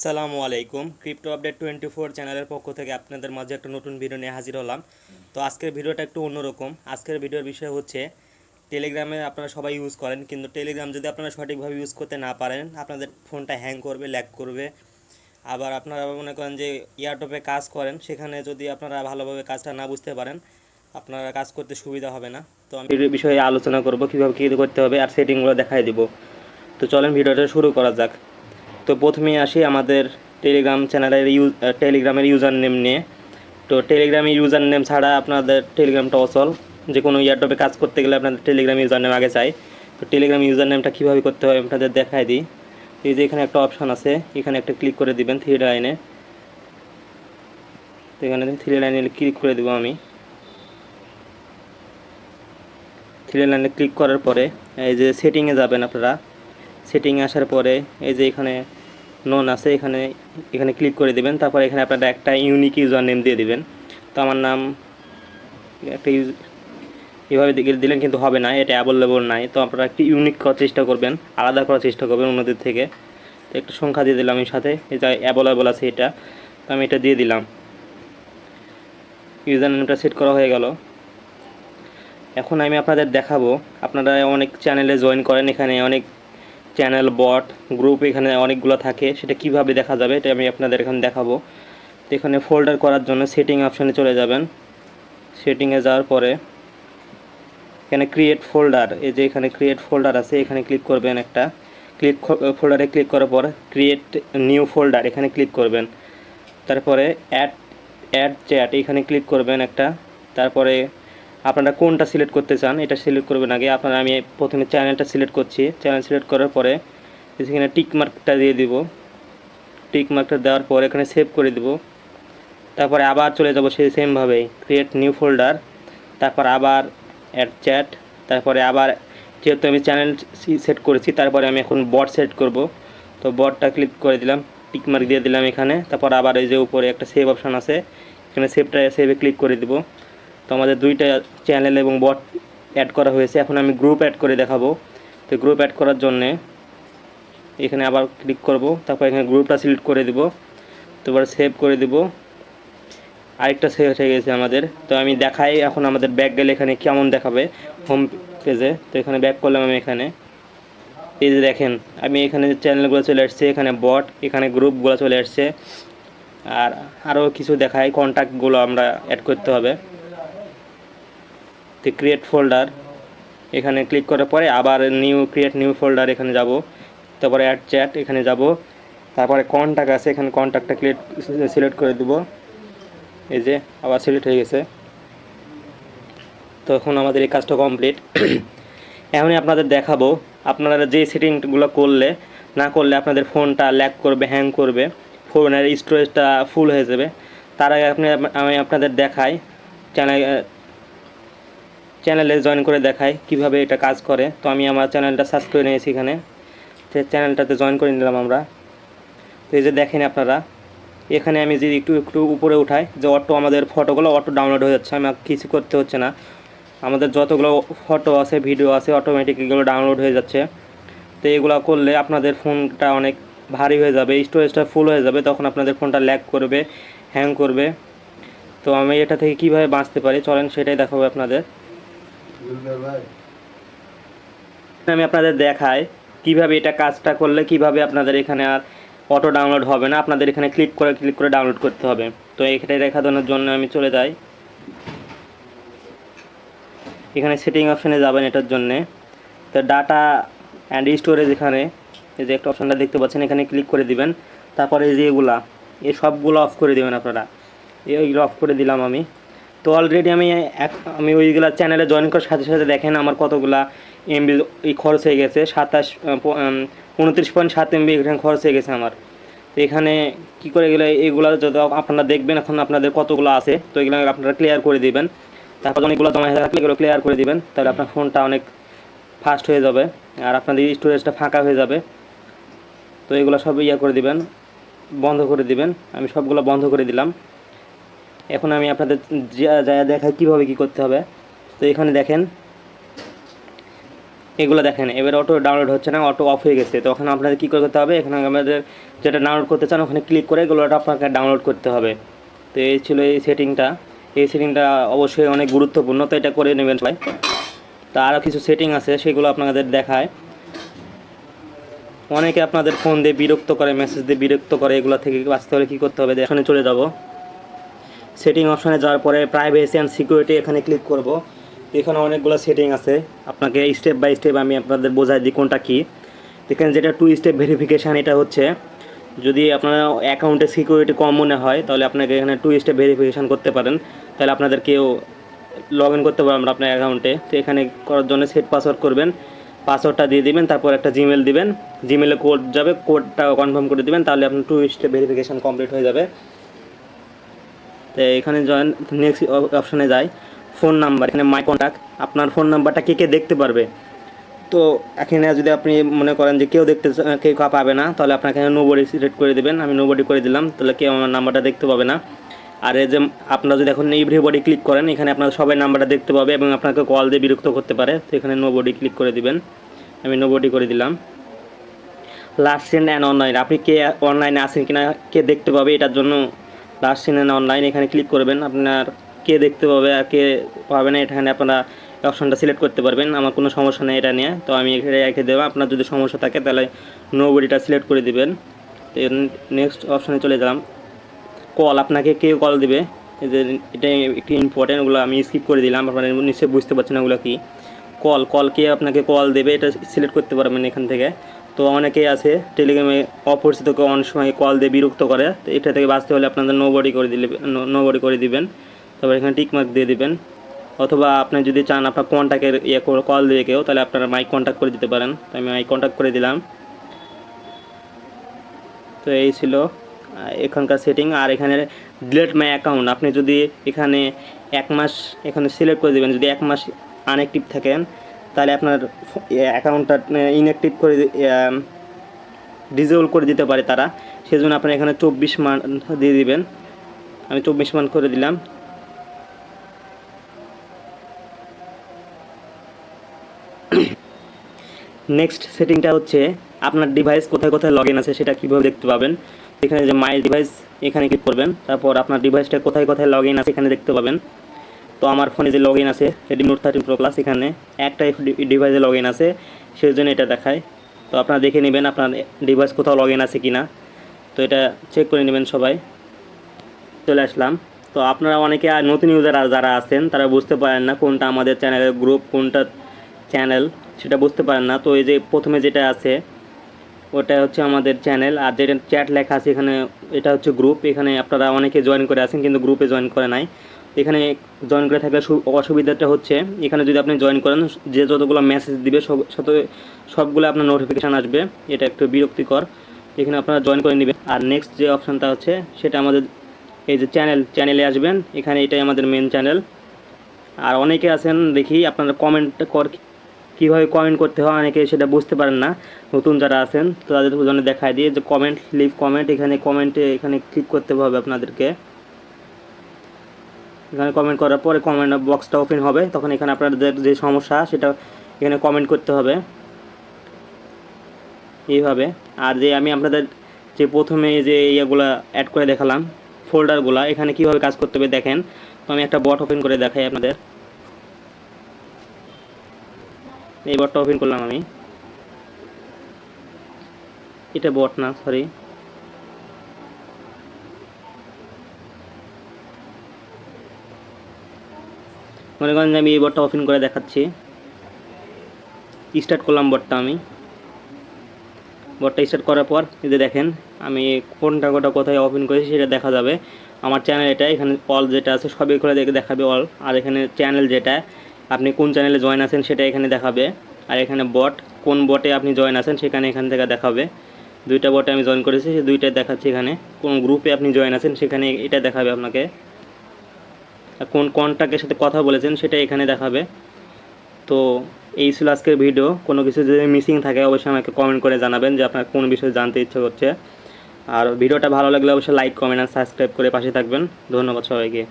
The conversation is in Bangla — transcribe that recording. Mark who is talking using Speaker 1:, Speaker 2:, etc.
Speaker 1: আসসালামু আলাইকুম। ক্রিপ্টো আপডেট 24 চ্যানেলের পক্ষ থেকে আপনাদের মাঝে একটা নতুন ভিডিও নিয়ে হাজির হলাম। তো আজকের ভিডিওটা একটু অন্যরকম। আজকের ভিডিওর বিষয় হচ্ছে টেলিগ্রামে আপনারা সবাই ইউজ করেন, কিন্তু টেলিগ্রাম যদি আপনারা সঠিকভাবে ইউজ করতে না পারেন আপনাদের ফোনটা হ্যাং করবে, ল্যাগ করবে। আবার আপনারা মনে করেন যে এয়ারড্রপে কাজ করেন, সেখানে যদি আপনারা ভালোভাবে কাজটা না বুঝতে পারেন আপনারা কাজ করতে সুবিধা হবে না। তো আমি এই বিষয়ে আলোচনা করব কীভাবে কী করতে হবে আর সেটিংগুলো দেখাই দিব। তো চলেন ভিডিওটা শুরু করা যাক। তো প্রথমেই আসি আমাদের টেলিগ্রাম চ্যানেলের টেলিগ্রামের ইউজার নেম নিয়ে। তো টেলিগ্রামের ইউজার নেম ছাড়া আপনাদের টেলিগ্রামটা অচল। যে কোনো এয়ারড্রপে কাজ করতে গেলে আপনাদের টেলিগ্রাম ইউজার নেম আগে চাই। তো টেলিগ্রাম ইউজার নেমটা কীভাবে করতে হয় আপনাদের দেখাই দিই। এই যে এখানে একটা অপশান আছে, এখানে একটা ক্লিক করে দিবেন থ্রি লাইনে। তো এখানে থ্রি লাইনে ক্লিক করে দেবো আমি। থ্রি লাইনে ক্লিক করার পরে এই যে সেটিংয়ে যাবেন আপনারা। সেটিংয়ে আসার পরে এই যে এখানে নন আছে, এখানে এখানে ক্লিক করে দেবেন। তারপর এখানে আপনারা একটা ইউনিক ইউজার নেম দিয়ে দিবেন। তো আমার নাম একটা এভাবে দিলেন কিন্তু হবে না, এটা অ্যাভেলেবল নাই। তো আপনারা একটু ইউনিক করার চেষ্টা করবেন, আলাদা করার চেষ্টা করবেন অন্যদের থেকে। তো একটা সংখ্যা দিয়ে দিলাম এর সাথে, এই যে অ্যাভেলেবল আছে এটা, তো আমি এটা দিয়ে দিলাম। ইউজার নেমটা সেট করা হয়ে গেল। এখন আমি আপনাদের দেখাবো, আপনারা অনেক চ্যানেলে জয়েন করেন, এখানে অনেক চ্যানেল বট গ্রুপ এখানে অনেকগুলো থাকে, সেটা কিভাবে দেখা যাবে এটা আমি আপনাদের এখানে দেখাবো। তো এখানে ফোল্ডার করার জন্য সেটিং অপশানে চলে যাবেন। সেটিংয়ে যাওয়ার পরে এখানে ক্রিয়েট ফোল্ডার, এই যে এখানে ক্রিয়েট ফোল্ডার আছে, এখানে ক্লিক করবেন। একটা ফোল্ডারে ক্লিক করার পর ক্রিয়েট নিউ ফোল্ডার এখানে ক্লিক করবেন। তারপরে অ্যাড চ্যাট এখানে ক্লিক করবেন একটা। তারপরে আপনারা কোনটা সিলেক্ট করতে চান এটা সিলেক্ট করবেন আগে। আমি প্রথমে চ্যানেলটা সিলেক্ট করছি। চ্যানেল সিলেক্ট করার পরে এখানে টিক মার্কটা দিয়ে দিব। টিক মার্কটা দেওয়ার পর এখানে সেভ করে দিব। তারপরে আবার চলে যাব সেই সেমভাবেই ক্রিয়েট নিউ ফোল্ডার, তারপর আবার অ্যাড চ্যাট, তারপরে আবার যেহেতু আমি চ্যানেল সেট করেছি তারপরে আমি এখন বট সেট করব। তো বটটা ক্লিক করে দিলাম, টিক মার্ক দিয়ে দিলাম এখানে। তারপর আবার এই যে উপরে একটা সেভ অপশান আছে, এখানে সেভে ক্লিক করে দিব। তো আমাদের দুইটা চ্যানেল এবং বট অ্যাড করা হয়েছে। এখন আমি গ্রুপ অ্যাড করে দেখাবো। তো গ্রুপ অ্যাড করার জন্যে এখানে আবার ক্লিক করব, তারপর এখানে গ্রুপটা সিলেক্ট করে দিব। তো এবার সেভ করে দিব। আরেকটা সেভ হয়ে গেছে আমাদের। তো আমি দেখাই এখন আমাদের ব্যাক গেলে এখানে কেমন দেখাবে হোম পেজে। তো এখানে ব্যাক করলাম আমি। এখানে এই যে দেখেন আমি এখানে চ্যানেলগুলো চলে আসছে, এখানে বট, এখানে গ্রুপগুলো চলে আসছে। আর আরও কিছু দেখায়, কন্ট্যাক্টগুলো আমরা অ্যাড করতে হবে। তো ক্রিয়েট ফোল্ডার এখানে ক্লিক করার পরে আবার ক্রিয়েট নিউ ফোল্ডার এখানে যাব। তারপরে অ্যাড চ্যাট এখানে যাব। তারপরে কন্ট্যাক্ট আছে, এখানে কন্ট্যাক্টটা সিলেক্ট করে দেব। এই যে আবার সিলেক্ট হয়ে গেছে। তো এখন আমাদের এই কাজটা কমপ্লিট। এখনই আপনাদের দেখাবো আপনারা যে সেটিংগুলো না করলে আপনাদের ফোনটা ল্যাগ করবে, হ্যাং করবে, ফোনের স্টোরেজটা ফুল হয়ে যাবে। তার আগে আমি আপনাদের দেখাই, চ্যানেলে জয়েন করে দেখাই কিভাবে এটা কাজ করে। তো আমি আমার চ্যানেলটা সার্চ করে নিয়েছি, এখানে চ্যানেলটাতে জয়েন করে নিলাম আমরা। তো এই যে দেখেন আপনারা, এখানে আমি যদি একটু উপরে উঠাই যে আমাদের ফটোগুলো ডাউনলোড হয়ে যাচ্ছে, আমার কিছু করতে হচ্ছে না। আমাদের যতগুলো ফটো আছে, ভিডিও আছে, অটোমেটিক এগুলো ডাউনলোড হয়ে যাচ্ছে। তো এগুলো করলে আপনাদের ফোনটা অনেক ভারী হয়ে যাবে, স্টোরেজটা ফুল হয়ে যাবে, তখন আপনাদের ফোনটা ল্যাগ করবে, হ্যাং করবে। তো আমি এটা থেকে কিভাবে বাঁচতে পারি চলেন সেটাই দেখাবো আপনাদের। আমি আপনাদের দেখাই কিভাবে এটা কাজটা করলে কিভাবে আপনাদের এখানে আর অটো ডাউনলোড হবে না, আপনাদের এখানে ক্লিক করে ডাউনলোড করতে হবে। তো এখানে দেখানোর জন্য আমি চলে যাই, এখানে সেটিং অপশানে যাবেন এটার জন্যে। তো ডাটা অ্যান্ড স্টোরেজ এখানে এই যে একটা অপশানটা দেখতে পাচ্ছেন, এখানে ক্লিক করে দিবেন। তারপরে এই যে এই সবগুলো অফ করে দেবেন আপনারা। এইগুলো অফ করে দিলাম আমি। তো অলরেডি আমি ওইগুলো চ্যানেলে জয়েন করার সাথে সাথে দেখেন আমার কতগুলা এমবি খরচ হয়ে গেছে, 29.7 এমবি এখানে খরচ হয়ে গেছে আমার। তো এখানে কী করে গেলে এগুলো যদি আপনারা দেখবেন এখন আপনাদের কতগুলো আছে, তো এগুলো আপনারা ক্লিয়ার করে দিবেন। তারপর অনেকগুলো জমা হয়ে থাকলে এগুলো ক্লিয়ার করে দিবেন, তাহলে আপনার ফোনটা অনেক ফাস্ট হয়ে যাবে আর আপনাদের স্টোরেজটা ফাঁকা হয়ে যাবে। তো এগুলো সব করে দিবেন, বন্ধ করে দিবেন। আমি সবগুলো বন্ধ করে দিলাম। এখন আমি আপনাদের যা দেখাই কীভাবে কী করতে হবে। তো এখানে দেখেন এগুলো দেখেন এবার অটো ডাউনলোড হচ্ছে না, অটো অফ হয়ে গেছে। তখন আপনাদের কী করতে হবে, এখানে আমাদের যেটা ডাউনলোড করতে চান ওখানে ক্লিক করে এগুলোটা আপনাকে ডাউনলোড করতে হবে। তো এই ছিল এই সেটিংটা। এই সেটিংটা অবশ্যই অনেক গুরুত্বপূর্ণ, তো এটা করে নেবেন সবাই। তা আরও কিছু সেটিং আছে সেগুলো আপনাদের দেখায়। অনেকে আপনাদের ফোন দিয়ে বিরক্ত করে, মেসেজ দিয়ে বিরক্ত করে, এগুলো থেকে বাঁচতে হলে কী করতে হবে, এখানে চলে যাব। সেটিং অপশানে যাওয়ার পরে প্রাইভেসি অ্যান্ড সিকিউরিটি এখানে ক্লিক করব। এখানে অনেকগুলো সেটিং আছে, আপনাকে স্টেপ বাই স্টেপ আমি আপনাদের বোঝাই দিই কোনটা কী। এখানে যেটা 2 স্টেপ ভেরিফিকেশান, এটা হচ্ছে যদি আপনার অ্যাকাউন্টে সিকিউরিটি কম মনে হয় তাহলে আপনাকে এখানে 2 স্টেপ ভেরিফিকেশান করতে পারেন, তাহলে আপনাদের কেউ লগ ইন করতে পারবেন আপনার অ্যাকাউন্টে। তো এখানে করার জন্য সেট পাসওয়ার্ড করবেন, পাসওয়ার্ডটা দিয়ে দিবেন, তারপর একটা জিমেল দিবেন, জিমেলে কোড যাবে, কোডটা কনফার্ম করে দিবেন, তাহলে আপনার 2 স্টেপ ভেরিফিকেশান কমপ্লিট হয়ে যাবে। তো এখানে জয়েন নেক্সট অপশানে যাই, ফোন নাম্বার। এখানে মাই কন্ট্যাক্ট, আপনার ফোন নাম্বারটা কে কে দেখতে পারবে। তো এখানে যদি আপনি মনে করেন যে কেউ পাবে না, তাহলে আপনাকে এখানে নোবডি সিলেক্ট করে দেবেন। আমি নোবডি করে দিলাম, তাহলে কেউ আমার নাম্বারটা দেখতে পাবে না। আর এই যে আপনারা যদি এখন এভরিবডি ক্লিক করেন, এখানে আপনার সবাই নাম্বারটা দেখতে পাবে এবং আপনাকে কল দিয়ে বিরক্ত করতে পারে। তো এখানে নোবডি ক্লিক করে দিবেন, আমি নোবডি করে দিলাম। লাস্ট সিন অ্যান্ড অনলাইন, আপনি কে অনলাইনে আছেন কিনা, কে দেখতে পাবে, এটার জন্য লাস্ট সিন অ্যান্ড অনলাইন এখানে ক্লিক করবেন। আপনার কে দেখতে পাবে আর কে পাবে না এখানে আপনারা অপশানটা সিলেক্ট করতে পারবেন। আমার কোনো সমস্যা নেই এটা নিয়ে, তো আমি এখানে রেখে দেবো। আপনার যদি সমস্যা থাকে তাহলে নোবডিটা সিলেক্ট করে দিবেন। তো নেক্সট অপশানে চলে গেলাম। কল, আপনাকে কেউ কল দিবে, এই যে এটা একটি ইম্পর্টেন্ট, ওগুলো আমি স্কিপ করে দিলাম, আপনারা নিশ্চয়ই বুঝতে পারছেন ওগুলো কি। কল কে আপনাকে কল দেবে এটা সিলেক্ট করতে পারবেন এখান থেকে। তো অনেকেই আছে টেলিগ্রামে অপরিচিতকে অনেক সময় কল দিয়ে বিরক্ত করে, তো এটা থেকে বাঁচতে হলে আপনাদের নোবডি করে দিবেন, তারপর এখানে টিকমার্ক দিয়ে দিবেন। অথবা আপনি যদি চান আপনার কন্ট্যাক্টের কল দিয়ে কেউ, তাহলে আপনারা মাই কন্ট্যাক্ট করে দিতে পারেন। তো আমি মাই কন্ট্যাক্ট করে দিলাম। তো এই ছিল এখানকার সেটিং। আর এখানে ডিলেট মাই অ্যাকাউন্ট, আপনি যদি এখানে 1 মাস এখানে সিলেক্ট করে দেবেন, যদি 1 মাস আনঅ্যাক্টিভ থাকেন তাহলে আপনার অ্যাকাউন্টটা ইনঅ্যাক্টিভ করে ডিজেবল করে দিতে পারে তারা, সেজন্য আপনার এখানে 24 মান্থ দিয়ে দিবেন। আমি 24 মান্থ করে দিলাম। নেক্সট সেটিংটা হচ্ছে আপনার ডিভাইস কোথায় কোথায় লগ ইন আছে সেটা কীভাবে দেখতে পাবেন। এখানে যে মাই ডিভাইস এখানে ক্লিক করবেন, তারপর আপনার ডিভাইসটা কোথায় কোথায় লগ ইন আছে এখানে দেখতে পাবেন। তো আমার ফোনে যে লগ ইন আছে Redmi Note 13 Pro Plus, এখানে একটা ডিভাইসে লগ ইন আছে, সেই জন্য এটা দেখায়। তো আপনারা দেখে নেবেন আপনার ডিভাইস কোথাও লগ ইন আছে কি না, তো এটা চেক করে নেবেন সবাই। চলে আসলাম। তো আপনারা অনেকে নতুন ইউজার যারা আছেন তারা বুঝতে পারেন না কোনটা আমাদের চ্যানেলের গ্রুপ, কোনটা চ্যানেল, সেটা বুঝতে পারেন না। তো এই যে প্রথমে যেটা আছে ওটা হচ্ছে আমাদের চ্যানেল, আর যেটা চ্যাট লেখা আছে এখানে এটা হচ্ছে গ্রুপ। এখানে আপনারা অনেকে জয়েন করে আছেন কিন্তু গ্রুপে জয়েন করে নাই। এখানে জয়েন করে থাকলে অসুবিধাটা হচ্ছে এখানে যদি আপনি জয়েন করেন যে যতগুলো মেসেজ দিবে সবগুলো আপনার নোটিফিকেশান আসবে, এটা একটু বিরক্তিকর। এখানে আপনারা জয়েন করে নেবেন। আর নেক্সট যে অপশানটা হচ্ছে সেটা আমাদের এই যে চ্যানেলে আসবেন, এখানে এটাই আমাদের মেন চ্যানেল। আর অনেকে আছেন দেখি আপনারা কীভাবে কমেন্ট করতে হয়, অনেকে সেটা বুঝতে পারেন না নতুন যারা আছেন, তো তাদের জন্য দেখায় দিয়ে যে লিভ কমেন্ট, এখানে ক্লিক করতে হবে আপনাদেরকে। এখানে কমেন্ট করার পরে কমেন্ট বক্সটা ওপেন হবে, তখন এখানে আপনাদের যে সমস্যা সেটা এখানে কমেন্ট করতে হবে এইভাবে। আর যে আমি আপনাদের যে প্রথমে যে ইয়েগুলো অ্যাড করে দেখালাম ফোল্ডারগুলো, এখানে কীভাবে কাজ করতে হবে দেখেন। তো আমি একটা বট ওপেন করে দেখাই আপনাদের। এই বটটা ওপেন করলাম আমি, এটা বট না, সরি। মনে করেন যে আমি এই বটটা ওপেন করে দেখাচ্ছি, স্টার্ট করলাম বটটা। আমি বটটা স্টার্ট করার পর এই যে দেখেন আমি কোনটা কোথায় ওপেন করেছি সেটা দেখা যাবে। আমার চ্যানেল এটা, এখানে অল যেটা আছে সবই করে দেখাবে অল। আর এখানে চ্যানেল যেটা আপনি কোন চ্যানেলে জয়েন আছেন সেটা এখানে দেখাবে। আর এখানে বট, কোন বটে আপনি জয়েন আছেন সেখানে এখান থেকে দেখাবে। 2টা বটে আমি জয়েন করেছি, সেই 2টাই দেখাচ্ছি। এখানে কোন গ্রুপে আপনি জয়েন আছেন সেখানে এটা দেখাবে আপনাকে। আর কোন কন্ট্যাক্টের সাথে কথা বলেছেন সেটা এখানে দেখাবে। তো এই ছিল আজকের ভিডিও। কোনো কিছু যদি মিসিং থাকে অবশ্যই আমাকে কমেন্ট করে জানাবেন যে আপনার কোন বিষয়ে জানতে ইচ্ছে করছে। আর ভিডিওটা ভালো লাগলে অবশ্যই লাইক, কমেন্ট আর সাবস্ক্রাইব করে পাশে থাকবেন। ধন্যবাদ সবাইকে।